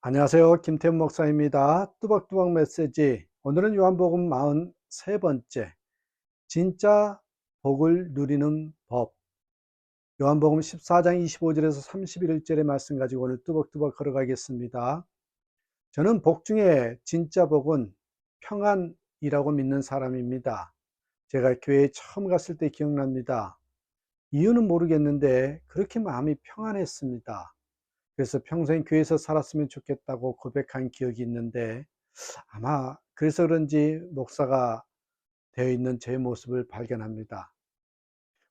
안녕하세요. 김태훈 목사입니다. 뚜벅뚜벅 메시지. 오늘은 요한복음 43번째. 진짜 복을 누리는 법. 요한복음 14장 25절에서 31절의 말씀 가지고 오늘 뚜벅뚜벅 걸어가겠습니다. 저는 복 중에 진짜 복은 평안이라고 믿는 사람입니다. 제가 교회에 처음 갔을 때 기억납니다. 이유는 모르겠는데 그렇게 마음이 평안했습니다. 그래서 평생 교회에서 살았으면 좋겠다고 고백한 기억이 있는데 아마 그래서 그런지 목사가 되어 있는 제 모습을 발견합니다.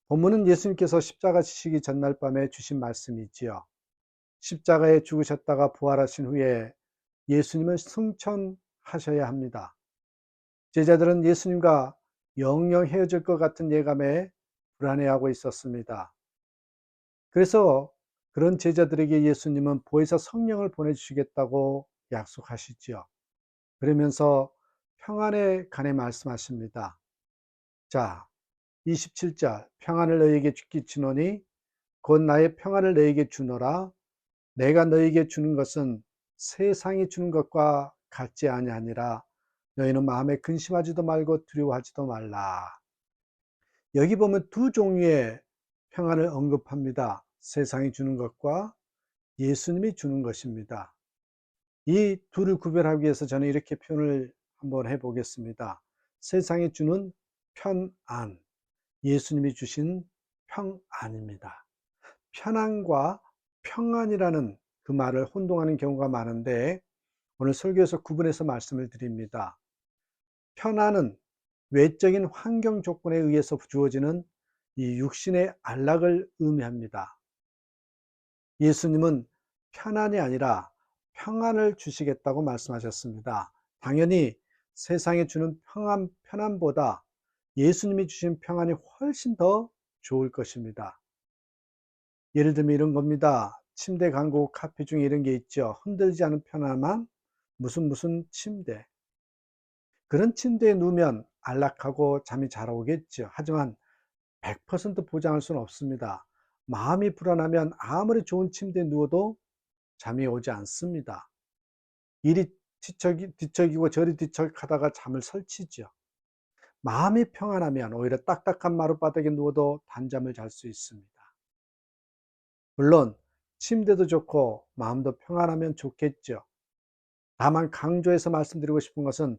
본문은 예수님께서 십자가 지시기 전날 밤에 주신 말씀이지요. 십자가에 죽으셨다가 부활하신 후에 예수님을 승천하셔야 합니다. 제자들은 예수님과 영영 헤어질 것 같은 예감에 불안해하고 있었습니다. 그래서 그런 제자들에게 예수님은 보혜사 성령을 보내주시겠다고 약속하시지요. 그러면서 평안에 관해 말씀하십니다. 자, 27절 평안을 너희에게 끼치노니 곧 나의 평안을 너희에게 주노라. 내가 너희에게 주는 것은 세상이 주는 것과 같지 아니하니라. 너희는 마음에 근심하지도 말고 두려워하지도 말라. 여기 보면 두 종류의 평안을 언급합니다. 세상이 주는 것과 예수님이 주는 것입니다. 이 둘을 구별하기 위해서 저는 이렇게 표현을 한번 해보겠습니다. 세상이 주는 편안, 예수님이 주신 평안입니다. 편안과 평안이라는 그 말을 혼동하는 경우가 많은데 오늘 설교에서 구분해서 말씀을 드립니다. 편안은 외적인 환경 조건에 의해서 주어지는 이 육신의 안락을 의미합니다. 예수님은 편안이 아니라 평안을 주시겠다고 말씀하셨습니다. 당연히 세상에 주는 편안보다 예수님이 주신 평안이 훨씬 더 좋을 것입니다. 예를 들면 이런 겁니다. 침대, 간고, 카페 중에 이런 게 있죠. 흔들리지 않은 편안함, 무슨 침대. 그런 침대에 누우면 안락하고 잠이 잘 오겠죠. 하지만 100% 보장할 수는 없습니다. 마음이 불안하면 아무리 좋은 침대에 누워도 잠이 오지 않습니다. 이리 뒤척이고 저리 뒤척하다가 잠을 설치죠. 마음이 평안하면 오히려 딱딱한 마룻바닥에 누워도 단잠을 잘 수 있습니다. 물론 침대도 좋고 마음도 평안하면 좋겠죠. 다만 강조해서 말씀드리고 싶은 것은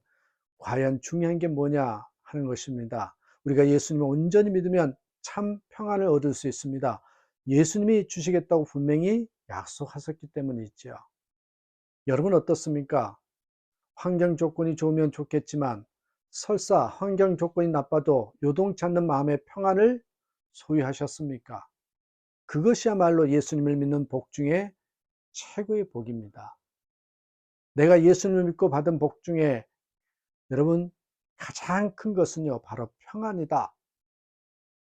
과연 중요한 게 뭐냐 하는 것입니다. 우리가 예수님을 온전히 믿으면 참 평안을 얻을 수 있습니다. 예수님이 주시겠다고 분명히 약속하셨기 때문이죠. 여러분 어떻습니까? 환경 조건이 좋으면 좋겠지만 설사 환경 조건이 나빠도 요동치 않는 마음의 평안을 소유하셨습니까? 그것이야말로 예수님을 믿는 복 중에 최고의 복입니다. 내가 예수님을 믿고 받은 복 중에 여러분 가장 큰 것은요 바로 평안이다.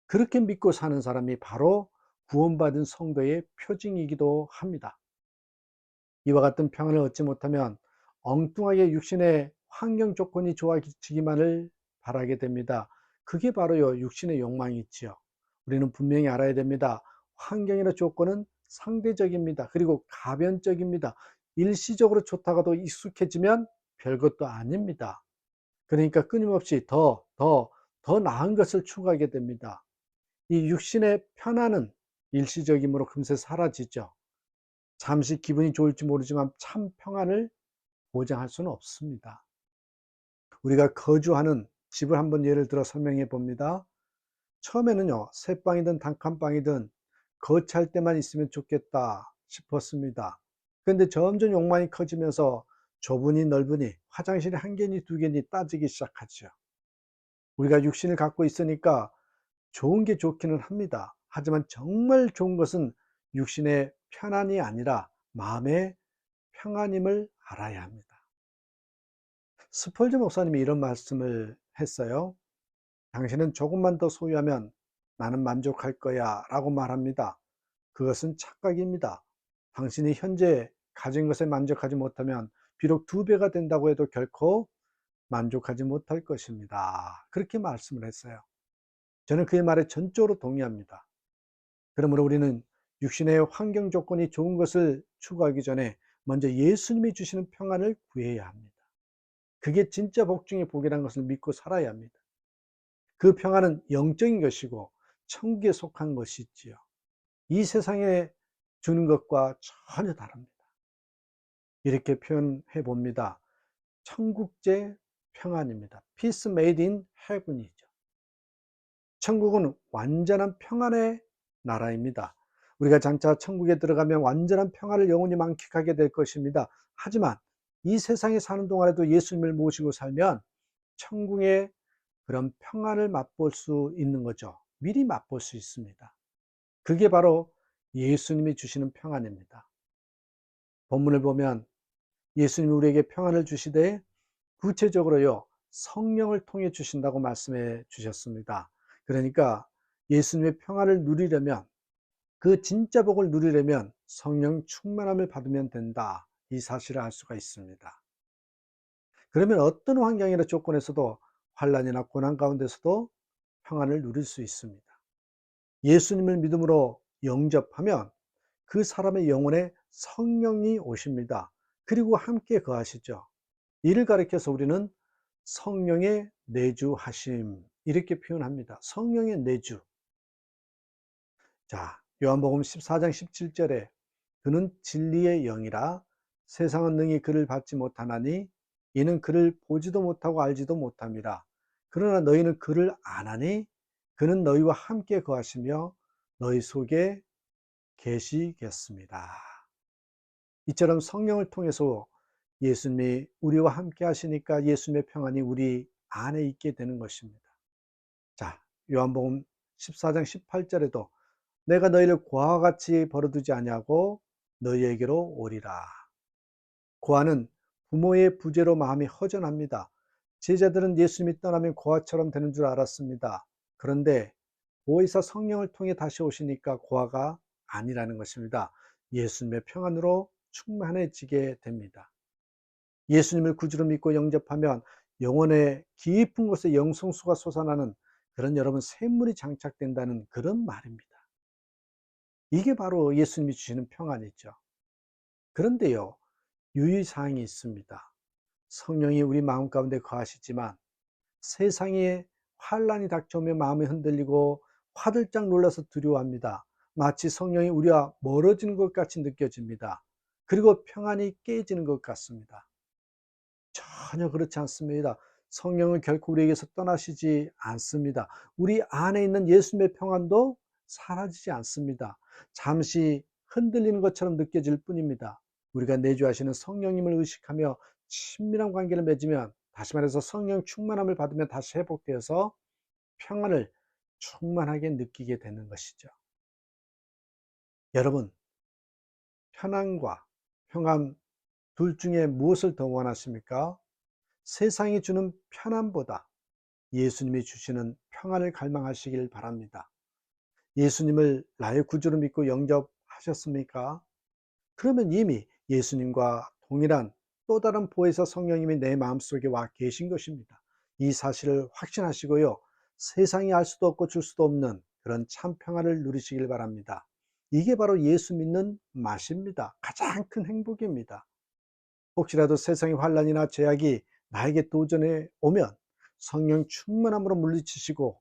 그렇게 믿고 사는 사람이 바로 구원받은 성도의 표징이기도 합니다. 이와 같은 평안을 얻지 못하면 엉뚱하게 육신의 환경 조건이 좋아지기만을 바라게 됩니다. 그게 바로요 육신의 욕망이지요. 우리는 분명히 알아야 됩니다. 환경이나 조건은 상대적입니다. 그리고 가변적입니다. 일시적으로 좋다가도 익숙해지면 별것도 아닙니다. 그러니까 끊임없이 더 나은 것을 추구하게 됩니다. 이 육신의 편안은 일시적이므로 금세 사라지죠. 잠시 기분이 좋을지 모르지만 참 평안을 보장할 수는 없습니다. 우리가 거주하는 집을 한번 예를 들어 설명해 봅니다. 처음에는요, 새방이든 단칸방이든 거치할 때만 있으면 좋겠다 싶었습니다. 그런데 점점 욕망이 커지면서 좁으니 넓으니 화장실이 한 개니 두 개니 따지기 시작하죠. 우리가 육신을 갖고 있으니까 좋은 게 좋기는 합니다. 하지만 정말 좋은 것은 육신의 편안이 아니라 마음의 평안임을 알아야 합니다. 스펄전 목사님이 이런 말씀을 했어요. 당신은 조금만 더 소유하면 나는 만족할 거야 라고 말합니다. 그것은 착각입니다. 당신이 현재 가진 것에 만족하지 못하면 비록 2배가 된다고 해도 결코 만족하지 못할 것입니다. 그렇게 말씀을 했어요. 저는 그의 말에 전적으로 동의합니다. 그러므로 우리는 육신의 환경 조건이 좋은 것을 추구하기 전에 먼저 예수님이 주시는 평안을 구해야 합니다. 그게 진짜 복 중의 복이라는 것을 믿고 살아야 합니다. 그 평안은 영적인 것이고 천국에 속한 것이지요. 이 세상에 주는 것과 전혀 다릅니다. 이렇게 표현해 봅니다. 천국제 평안입니다. Peace made in heaven이죠. 천국은 완전한 평안의 나라입니다. 우리가 장차 천국에 들어가면 완전한 평안을 영원히 만끽하게 될 것입니다. 하지만 이 세상에 사는 동안에도 예수님을 모시고 살면 천국의 그런 평안을 맛볼 수 있는 거죠. 미리 맛볼 수 있습니다. 그게 바로 예수님이 주시는 평안입니다. 본문을 보면 예수님이 우리에게 평안을 주시되 구체적으로요, 성령을 통해 주신다고 말씀해 주셨습니다. 그러니까 예수님의 평안을 누리려면, 그 진짜 복을 누리려면 성령 충만함을 받으면 된다. 이 사실을 알 수가 있습니다. 그러면 어떤 환경이나 조건에서도, 환난이나 고난 가운데서도 평안을 누릴 수 있습니다. 예수님을 믿음으로 영접하면 그 사람의 영혼에 성령이 오십니다. 그리고 함께 거하시죠. 이를 가리켜서 우리는 성령의 내주하심, 이렇게 표현합니다. 성령의 내주. 자, 요한복음 14장 17절에 그는 진리의 영이라 세상은 능히 그를 받지 못하나니 이는 그를 보지도 못하고 알지도 못함이라. 그러나 너희는 그를 아나니 그는 너희와 함께 거하시며 너희 속에 계시겠습니다. 이처럼 성령을 통해서 예수님이 우리와 함께 하시니까 예수님의 평안이 우리 안에 있게 되는 것입니다. 자, 요한복음 14장 18절에도 내가 너희를 고아와 같이 버려두지 아니하고 너희에게로 오리라. 고아는 부모의 부재로 마음이 허전합니다. 제자들은 예수님이 떠나면 고아처럼 되는 줄 알았습니다. 그런데 보혜사 성령을 통해 다시 오시니까 고아가 아니라는 것입니다. 예수님의 평안으로 충만해지게 됩니다. 예수님을 구주로 믿고 영접하면 영혼의 깊은 곳에 영성수가 솟아나는 그런 여러분 샘물이 장착된다는 그런 말입니다. 이게 바로 예수님이 주시는 평안이죠. 그런데요, 유의사항이 있습니다. 성령이 우리 마음 가운데 거하시지만 세상에 환란이 닥쳐오면 마음이 흔들리고 화들짝 놀라서 두려워합니다. 마치 성령이 우리와 멀어지는 것 같이 느껴집니다. 그리고 평안이 깨지는 것 같습니다. 전혀 그렇지 않습니다. 성령은 결코 우리에게서 떠나시지 않습니다. 우리 안에 있는 예수님의 평안도 사라지지 않습니다. 잠시 흔들리는 것처럼 느껴질 뿐입니다. 우리가 내주하시는 성령님을 의식하며 친밀한 관계를 맺으면, 다시 말해서 성령 충만함을 받으면 다시 회복되어서 평안을 충만하게 느끼게 되는 것이죠. 여러분, 편안과 평안 둘 중에 무엇을 더 원하십니까? 세상이 주는 편안보다 예수님이 주시는 평안을 갈망하시길 바랍니다. 예수님을 나의 구주로 믿고 영접하셨습니까? 그러면 이미 예수님과 동일한 또 다른 보혜사 성령님이 내 마음속에 와 계신 것입니다. 이 사실을 확신하시고요, 세상이 알 수도 없고 줄 수도 없는 그런 참 평안을 누리시길 바랍니다. 이게 바로 예수 믿는 맛입니다. 가장 큰 행복입니다. 혹시라도 세상의 환란이나 죄악이 나에게 도전해 오면 성령 충만함으로 물리치시고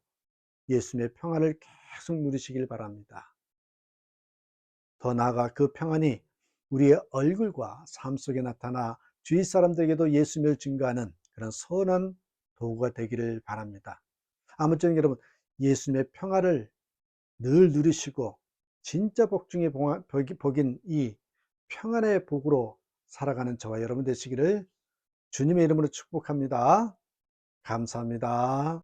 예수님의 평안을 계속 누리시길 바랍니다. 더 나아가 그 평안이 우리의 얼굴과 삶 속에 나타나 주위 사람들에게도 예수님을 증거하는 그런 선한 도구가 되기를 바랍니다. 아무쪼록 여러분, 예수님의 평안을 늘 누리시고 진짜 복 중의 복인 이 평안의 복으로 살아가는 저와 여러분 되시기를 주님의 이름으로 축복합니다. 감사합니다.